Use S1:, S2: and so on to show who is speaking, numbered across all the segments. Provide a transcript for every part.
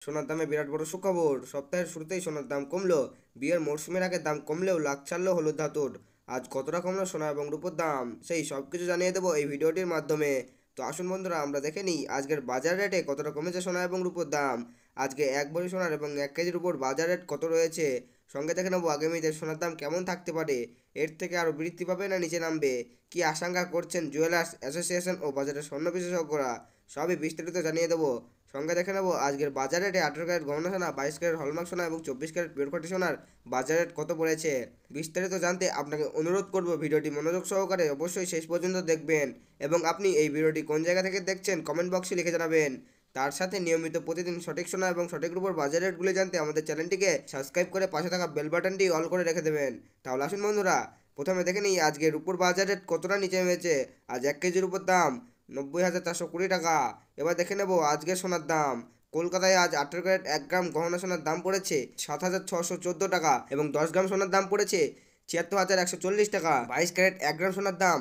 S1: সোনার দামে বিরাট বড় সুখবর। সপ্তাহের শুরুতেই সোনার দাম কমলো। বিয়ের মরশুমের আগে দাম কমলেও লাখ ছাড়লো হলুদ ধাতুর। আজ কতটা কমলো সোনা এবং রূপোর দাম, সেই সব কিছু জানিয়ে দেবো এই ভিডিওটির মাধ্যমে। তো আসুন বন্ধুরা, আমরা দেখে নিই আজকের বাজার রেটে কতটা কমেছে সোনা এবং রূপোর দাম। আজকে এক ভরি সোনার এবং 1 কেজির উপর বাজার রেট কত রয়েছে, সঙ্গে দেখে নেবো আগামীতে সোনার দাম কেমন থাকতে পারে। এর থেকে আরও বৃদ্ধি পাবে না নিচে নামবে, কি আশঙ্কা করছেন জুয়েলার্স অ্যাসোসিয়েশন ও বাজারের স্বর্ণ বিশেষজ্ঞরা, সবই বিস্তারিত জানিয়ে দেবো। সঙ্গে দেখে নেবো আজকের বাজার রেটে 18 ক্যারেট গহনা সোনা, 22 ক্যারেট হলমার্ক সোনা এবং 24 ক্যারেট পিওর কোয়ালিটি সোনার বাজার রেট কত পড়েছে। বিস্তারিত জানতে আপনাকে অনুরোধ করব ভিডিওটি মনোযোগ সহকারে অবশ্যই শেষ পর্যন্ত দেখবেন, এবং আপনি এই ভিডিওটি কোন জায়গা থেকে দেখছেন কমেন্ট বক্সে লিখে জানাবেন। তার সাথে নিয়মিত প্রতিদিন সঠিক সোনা এবং সঠিক রূপোর বাজার রেটগুলো জানতে আমাদের চ্যানেলটিকে সাবস্ক্রাইব করে পাশে থাকা বেল বাটনটি অল করে রেখে দেবেন। তাহলে আসুন বন্ধুরা, প্রথমে দেখে নিই আজকে রূপোর বাজার রেট কতটা নিচে নেমেছে। আজ 1 কেজির উপর দাম 90,420 টাকা। এবার দেখে নেব আজকের সোনার দাম। কলকাতায় আজ 18 ক্যারেট 1 গ্রাম গহনা সোনার দাম পড়েছে 7,614 টাকা, এবং 10 গ্রাম সোনার দাম পড়েছে 76,140 টাকা। 22 ক্যারেট 1 গ্রাম সোনার দাম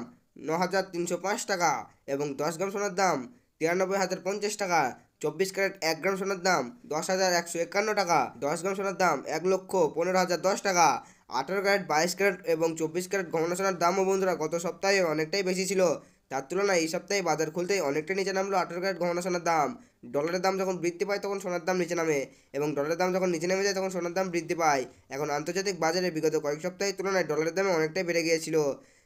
S1: 9,305 টাকা, এবং 10 গ্রাম সোনার দাম 93,050 টাকা। 24 ক্যারেট 1 গ্রাম সোনার দাম 10,151 টাকা। 10 গ্রাম সোনার দাম 1,15,010 টাকা। 18 ক্যারেট, 22 ক্যারেট এবং 24 ক্যারেট গহনা সোনার দামও বন্ধুরা গত সপ্তাহে অনেকটাই বেশি ছিল। তার তুলনায় এই সপ্তাহে বাজার খুলতেই অনেকটা নিচে নামলো 18 ক্যারেট গহনা সোনার দাম। ডলারের দাম যখন বৃদ্ধি পায় তখন সোনার দাম নিচে নামে, এবং ডলারের দাম যখন নিচে নেমে যায় তখন সোনার দাম বৃদ্ধি পায়। এখন আন্তর্জাতিক বাজারে বিগত কয়েক সপ্তাহের তুলনায় ডলারের দামে অনেকটাই বেড়ে গিয়েছিল।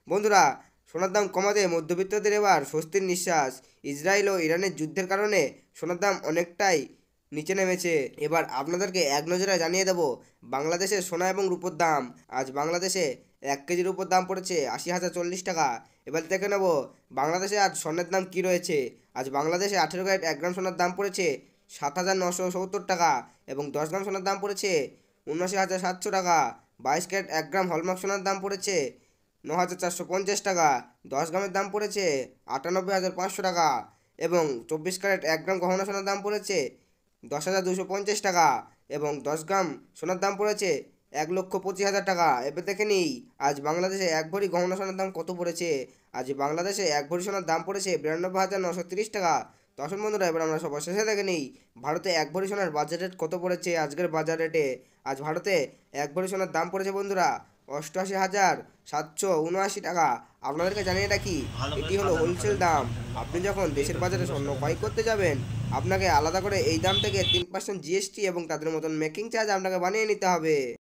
S1: বন্ধুরা, সোনার দাম কমাতে মধ্যবিত্তদের এবার স্বস্তির নিঃশ্বাস। ইসরায়েল ও ইরানের যুদ্ধের কারণে সোনার দাম অনেকটাই নিচে নেমেছে। এবার আপনাদেরকে এক নজরে জানিয়ে দেব বাংলাদেশের সোনা এবং রূপোর দাম। আজ বাংলাদেশে 1 কেজির উপর দাম পড়েছে 80,040 টাকা। এবার দেখে নেব বাংলাদেশে আজ স্বর্ণের দাম কি রয়েছে। আজ বাংলাদেশে 18 ক্যারেট 1 গ্রাম সোনার দাম পড়েছে 7,970 টাকা, এবং 10 গ্রাম সোনার দাম পড়েছে 79,700 টাকা। 22 ক্যারেট 1 গ্রাম হলমার্ক সোনার দাম পড়েছে 9,450 টাকা। 10 গ্রামের দাম পড়েছে 98,500 টাকা, এবং 24 ক্যারেট 1 গ্রাম গহনা সোনার দাম পড়েছে 10,250 টাকা, এবং 10 গ্রাম সোনার দাম পড়েছে 1,25,000 টাকা। এবার দেখে নিই আজ বাংলাদেশে 1 ভরি গহনা সোনার দাম কত পড়েছে। আজ বাংলাদেশে 1 ভরি সোনার দাম পড়েছে 92,930 টাকা। তো আসুন বন্ধুরা, এবার আমরা সবার শেষে দেখে নিই ভারতে 1 ভরি সোনার বাজার রেট কত পড়েছে আজকের বাজার রেটে। আজ ভারতে 1 ভরি সোনার দাম পড়েছে বন্ধুরা 88,779 টাকা। আপনাদেরকে জানিয়ে রাখি এটি হলো হোলসেল দাম। আপনি যখন দেশের বাজারে স্বর্ণ ক্রয় করতে যাবেন, আপনাকে আলাদা করে এই দাম থেকে 3% জিএসটি এবং তাদের মতন মেকিং চার্জ আপনাকে বানিয়ে নিতে হবে।